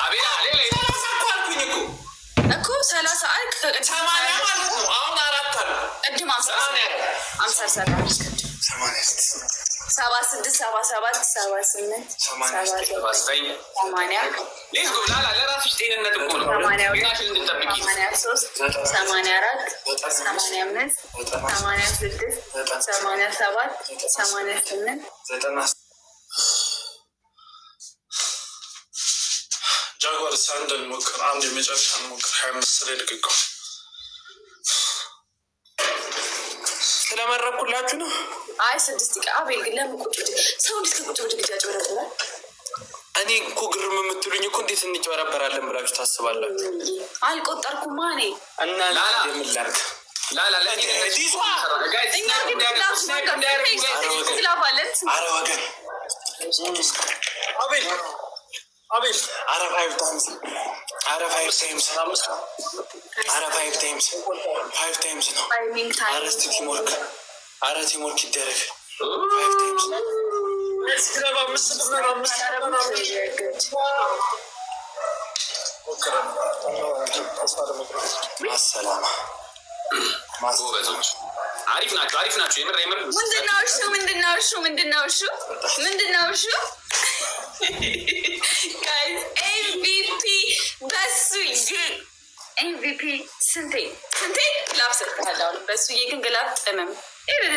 አቤላ እኮ 30 አልክ 80 ማለት ነው። አሁን 4 አሉ ቅድም 50 76 77 78 ለራስሽ ጤንነት እኮ ነው። 83 84 85 86 87 88 ጃጓር ሳንደል ሞክር። አንድ የመጨረሻ ሞክር። 25 ላይ ልቅቀው ስለመረኩላችሁ ነው። አይ 6 አቤል ግን ለምን ቁጭ ሰው እንዴት ከቁጭ ብድግ ያጭበረብራል? እኔ እኮ ግርም የምትሉኝ እኮ እንዴት እንጨበረበራለን ብላችሁ ታስባላችሁ? አልቆጠርኩም እኔ እና የምላርግ አቤል አረ 5 ታይምስ ነው። አረስት ቲምወርክ ይደረግ 5 ታይምስ ማሰላማ ጎበዞች አሪፍ ናቸው። የምር ምንድነው እሱ ጋይስ ኤምቪፒ ኤምቪፒ ስንቴ ግላፍ ሰጥተሃል። አሁን በሱዬ ግን ግላፍ ጥምም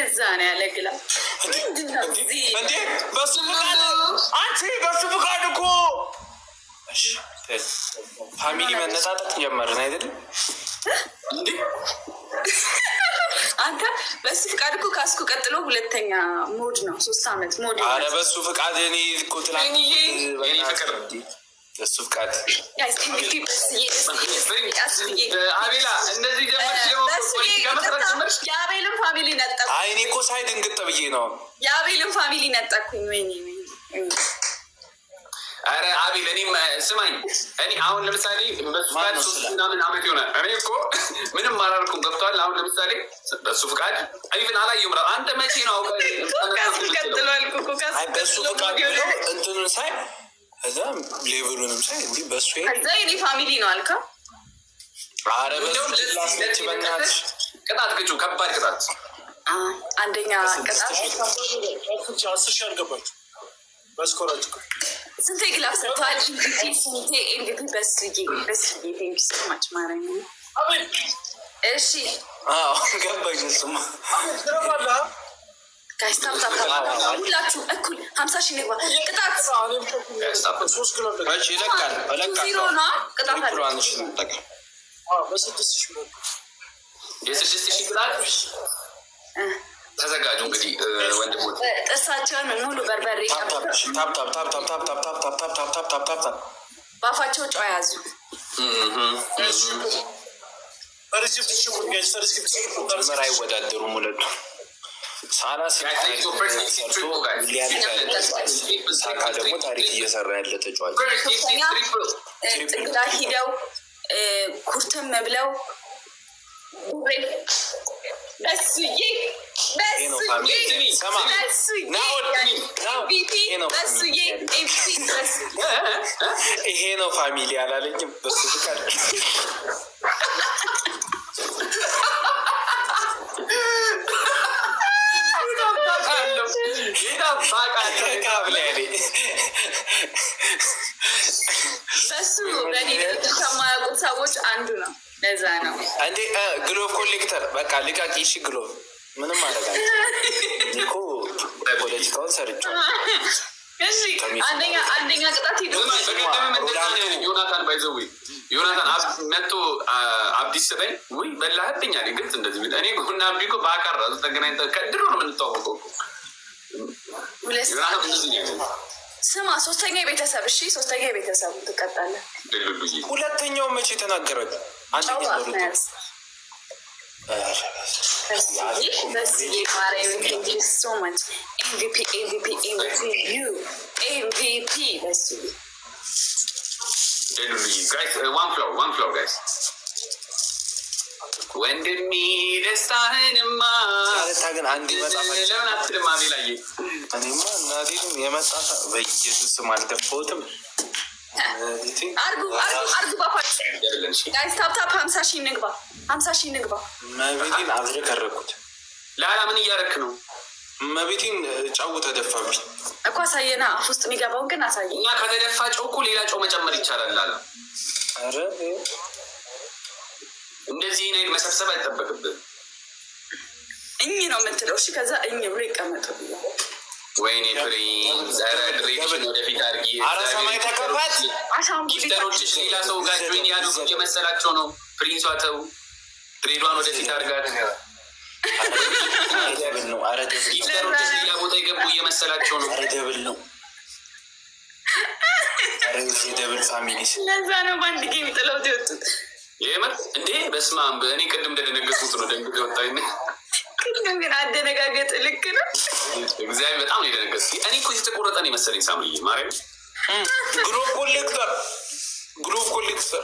እዛ ነው ያለ ግላፍ ምንድነው እንዴ? በሱ ፍቃድ እኮ ፋሚሊ መነጣጠቅ ጀመርን አይደለም እንዴ? አንተ በሱ ፍቃድ እኮ ካስኩ ቀጥሎ ሁለተኛ ሞድ ነው። 3 አመት ሞድ። አረ በሱ ፍቃድ እኔ እኮ ትላንት ፍቅር በሱ ፍቃድ አቤላ እንደዚህ የአቤልን ፋሚሊ ነጠቁ። አይ እኔ እኮ ሳይ ድንግጥ ብዬ ነው የአቤልን ፋሚሊ ነጠቁኝ። ወይኔ አረ አቤል እኔም ስማኝ፣ እኔ አሁን ለምሳሌ በሱ ፍቃድ 3 ምናምን አመት ይሆናል። እኔ እኮ ምንም አላልኩም። ገብቷል። አሁን ለምሳሌ በሱ ፍቃድ አይብን አላየሁም። አንተ መቼ ነው በሱ ፍቃድ እንትኑን ሳይ እዛ ሌቭሉንም ሳይ እንዲህ በሱ እዛ የኔ ፋሚሊ ነው አልካ። አረ በሱ በናትሽ ቅጣት ግጩ፣ ከባድ ቅጣት። አንደኛ ቅጣት 10 ሺህ አልገባችሁ በስኮራጅ ስንቴ ግላፍ ሰጥተዋል? ስንቴ ኤምቪፒ በስዬ ቴንኪ ስማች ማረኝ። እሺ ገባኝ። እሱማ ሁላችሁ እኩል 50 ሺህ ንግባ። ቅጣት የ6,000 ቅጣት ተዘጋጁ። እንግዲህ ወንድሞች ጥርሳቸውን ሙሉ በርበሬ በአፋቸው ጨው ያዙ። ምር አይወዳደሩም ሁለቱ። ሳካ ደግሞ ታሪክ እየሰራ ያለ ተጫዋች ጥግላ ሂደው ኩርትም ብለው በሱዬ ይሄ ነው ፋሚሊ አላለኝም። በሱ ፍቃድ በሱ በኔ ከማያውቁት ሰዎች አንዱ ነው። ለዛ ነው እንዴ ግሎቭ ኮሌክተር በቃ ልቃቂ። እሺ ግሎቭ ምንም አደረጋል እኮ ፖለቲካውን ሰርቼ። እሺ አንደኛ ቅጣት ሄዶ ዮናታን ባይዘው ዮናታን መጥቶ አብዲስ ሰጠኝ ወይ በላህብኝ አለኝ። ግን እንደዚህ እኔ እና አብዲ እኮ በአካል ራሱ ተገናኝተን ከድሮ ነው የምንተዋወቀው። ስማ 3ኛ ቤተሰብ እሺ 3ኛ ቤተሰብ ትቀጣለህ። ሁለተኛው መቼ ተናገረኝ? አንደኛው ወንድሜ ደስታህንማ ግን አንድ ለምን አትልም? አቤላዬ እኔማ እናቴን የመጣ በኢየሱስ ስም አልደፋሁትም። አርጉ ባፋች ጋይስ ታፕታፕ 50 ሺህ ንግባ 50 ሺህ ንግባ። መቤቴን አብረከረኩት። ላላ ምን እያረክ ነው? መቤቴን ጨው ተደፋብኝ እኮ አሳየና። አፍ ውስጥ የሚገባውን ግን አሳየ። እና ከተደፋ ጨው እኮ ሌላ ጨው መጨመር ይቻላል። ላላ እንደዚህ አይነት መሰብሰብ አይጠበቅብህ። እኝ ነው የምትለው። እሺ ከዛ እኝ ብሎ ይቀመጡ። ወይኔ ፍሬ ዛሬ ድሬሽን ወደፊት አድርጊ። አረ ሰማይ ተከፋት። ጊፍተሮችሽ ሌላ ሰው ጋር ጆይን ያሉ እየመሰላቸው ነው። ፕሪንሷ ተው ድሬዷን ወደፊት አድርጋት። ጊፍተሮችሽ ሌላ ቦታ የገቡ እየመሰላቸው ነው። ደብል ነው ደብል ፋሚሊ። ለዛ ነው በአንድ ጌም ጥለውት የወጡት። የምር እንዴ በስመ አብ። እኔ ቅድም እንደደነገጥኩት ነው ደንግጬ ወጣኝ። ቅድም ግን አደነጋገጥ ልክ ነው። እግዚአብሔር በጣም ነው የደነገጥኩት። እኔ እኮ የተቆረጠ ነው የመሰለኝ ሳምዬ ማርያም። ግሩፕ ኮሌክተር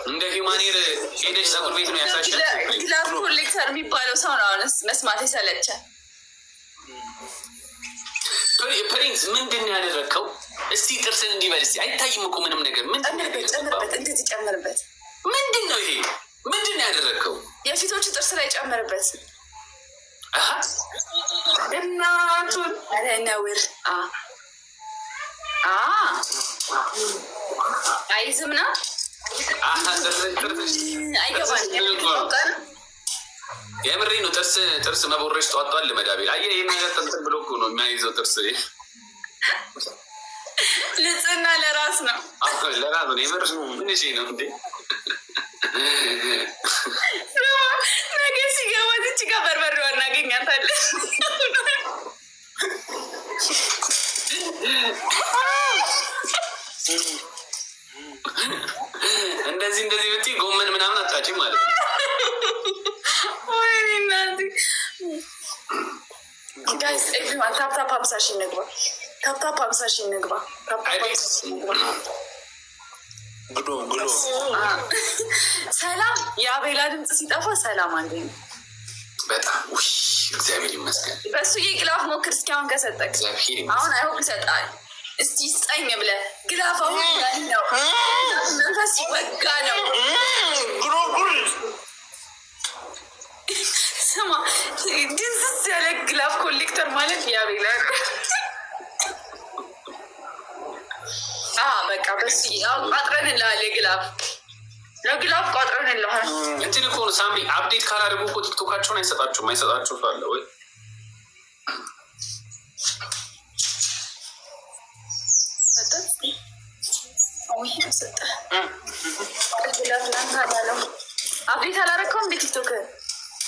እንደ ሂውማኔር ሄደሽ ፀጉር ቤት ነው ያሳሻል። ግላፍ ኮሌክተር የሚባለው ሰው ነው አሁንስ መስማት የሰለቸ። ፕሪንስ ምንድን ነው ያደረግከው? እስቲ ጥርስን እንዲበል እስቲ። አይታይም እኮ ምንም ነገር። ጨምርበት፣ እንደዚህ ጨምርበት። ምንድን ነው ይሄ? ምንድን ነው ያደረግከው? የፊቶቹ ጥርስ ላይ ጨምርበት። እናቱን ኧረ ነውር አይዝም ነው አይገባም። የምሬ ነው። ጥርስ መቦረሽ ጠዋጧል ለመዳቤል አየህ። ይህ ነገር ጠንጥን ብሎ እኮ ነው የሚያይዘው ጥርስ። ንጽህና ለራስ ነው፣ ለራስ ነው። የምር ምን ነው እንዴ? ነገ ሲገባ እዚህ ጋር በርበሬዋ እናገኛታለን። እንደዚህ ብትይ ጎመን ምናምን አታጭም ማለት ነው። ወይኔ እናቴ ጋይስ ኤቭሪዋን ታፕታፕ 50 ሺህ እንግባ። ታፕታፕ 50 ሺህ እንግባ። ግሎ ሰላም። የአቤላ ድምፅ ሲጠፋ ሰላም አንዴ ነው። በጣም እግዚአብሔር ይመስገን። በእሱ የግላፍ ሞክር እስኪ አሁን ከሰጠቅ አሁን አይሆን ይሰጣል። እስቲ ስጠኝ ብለህ ግላፍ አሁን ነው መንፈስ ሲወጋ ነው። ስማ ድንስስ ያለ ግላፍ ኮሌክተር ማለት ያቤላ በቃ በስ ቋጥረንልሃል። ለግላፍ ቋጥረንልሃል። እንትን እኮ ነው ሳምሪ አፕዴት ካላደረጉ እኮ ቲክቶካቸውን አይሰጣችሁም። አይሰጣችሁ አለ ወይ? አፕዴት አላረከውም እንደ ቲክቶክ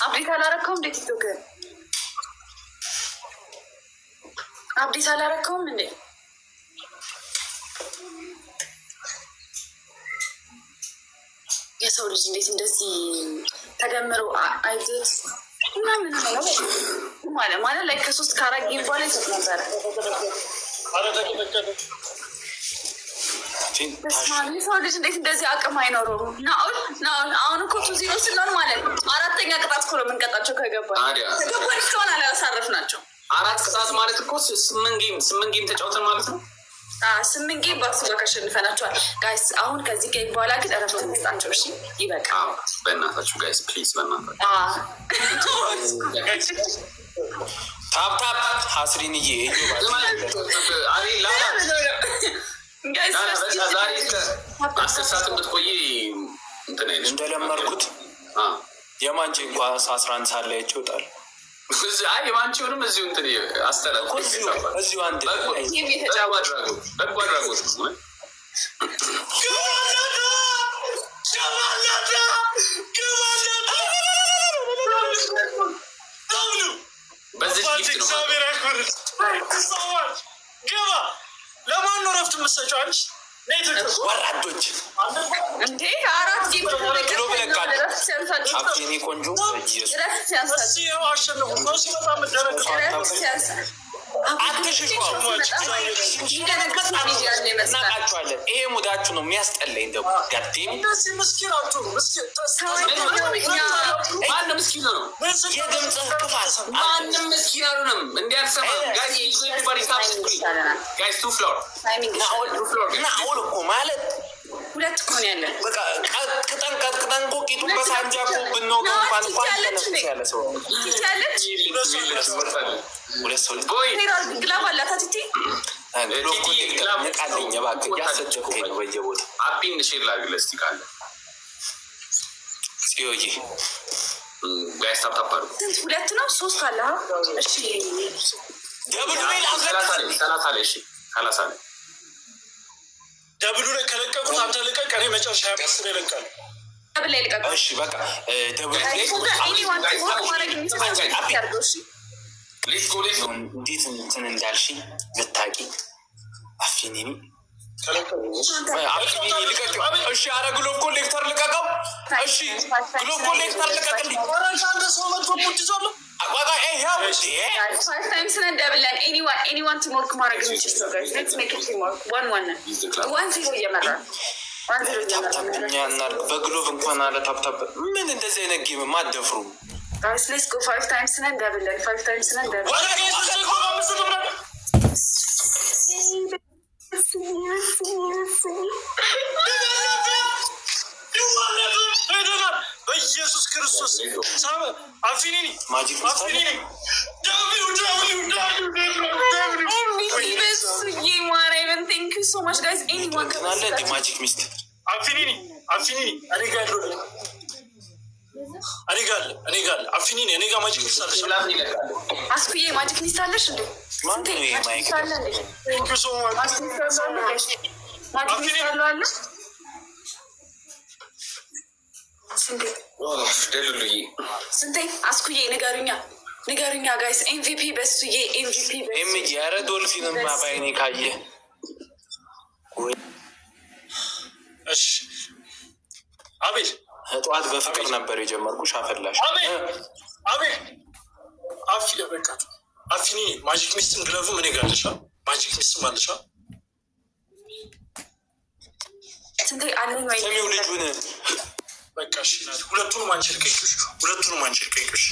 አፕዴት አላረከውም እንደ ቲክቶክ አፕዴት አላረከውም እንዴ? የሰው ልጅ እንዴት እንደዚህ ተደምሮ አይቶት እና ምን ነው ማለት ላይ ከ3 ከ4 ጌም በኋላ ይሰጥ ነበረ። የሰው ልጅ እንዴት እንደዚህ አቅም አይኖረውም? ናኦል አሁን እኮ 2-0 ስለሆን ማለት ነው 4ኛ ቅጣት እኮ ነው የምንቀጣቸው። ከገባን እስካሁን አላሳረፍናቸው። 4 ቅጣት ማለት እኮ 8 ጌም ተጫውተን ማለት ነው። 8 ጌም ባክስ ጋር አሸንፈናቸዋል። ጋይስ አሁን ከዚህ ጌም በኋላ ግን እረፍት እንስጣቸው። እሺ ይበቃል። በእናታችሁ ጋይስ ፕሊዝ፣ በእናታችሁ ታፕታፕ ሀስሪንዬ ዛሬ 10 ሰዓት ብትቆይ እንደለመድኩት የማንጭ እንኳ 11 ሰዓት ላይ ይወጣል። የማንቺውንም እዚሁ እንትን አስተላልኩ። እዚሁ አንድ በጎ አድራጎት በዚህ ጊፍት ነው። ለማን ነው ረፍት የምትሰጪው አንቺ? ወራዶች እንዴ 4 ጌም ብሎ ብለቃል። አብቴኔ ቆንጆ እናቃቸዋለን። ይሄ ሙዳችሁ ነው የሚያስጠላኝ። ደግሞ ጋቴም ማንም ምስኪን ነው። የድምፅህ ክፋት ማንም ምስኪን አሉንም እንዲያልሰማ ናኦል እኮ ማለት ሁለት እኮ ነው ያለን። በቃ ቅጠን እኮ ቂጡን በሳንጃ እኮ ብንወቀው እንኳን ያለ ሰው ያለች ሁለት ሰው ግላብ አላት አትቲ ንቃለኝ እባክህ እያሰጀብከኝ ነው በየቦታው። አፒን ሼር ላድርግልህ እስኪ ካለ ጽዮዬ ጋይስ ታፕታፓሉ ሁለት ነው ሶስት አለ። እሺ ደብሉ ላይ 30 ላይ እሺ 30 ላይ ደብሉ ላይ ከለቀቁት አንተ ልቀቅ፣ እኔ መጨረሻ 25 ላይ እለቃለሁ። ደብል ላይ ልቀቅ። እሺ በቃ ደብሉ ላይ እንዴት እንትን እንዳልሽ ብታቂ አፊኒኒ እሺ። አረ ግሎብ ኮሌክተር ልቀቀው። እሺ ግሎብ ኮሌክተር ልቀቅልኝ። እኛ እናድርግ በግሎብ እንኳን አለ ታፕታፕ ምን እንደዚህ አይነት ጌም ማደፍሩ በኢየሱስ ክርስቶስ አፊኒኒ ማጂክ ማጂክ ሚስት አፊኒኒ እኔ ጋር አፊኒኒ እኔ ጋር ማጂክ ሚስት አለሽ። አስኩዬ ማጂክ ሚስት አለሽ እንዴ? ማነው ይሄ ማይክ? ደሉሉዬ ስንቴ አስኩዬ ንገሩኛ ጋይስ። ኤምቪፒ በሱዬ ኤምቪፒ ኤምጂ ኧረ ዶልፊንማ ባይኔ ካየ እሺ አቤል ጠዋት በፍቅር ነበር የጀመርኩሽ። አፈላሽ አቤል በቃ አፊኒኒ ማጂክ ሚስትም ግለቭም እኔ ጋር አለሻ። ማጂክ ሚስትም አለሻ። ስንቴ አለኝ ወይ ሰሚው ልጁን በቃ እሺ ሁለቱንም አንቺ ልቀቂሽ።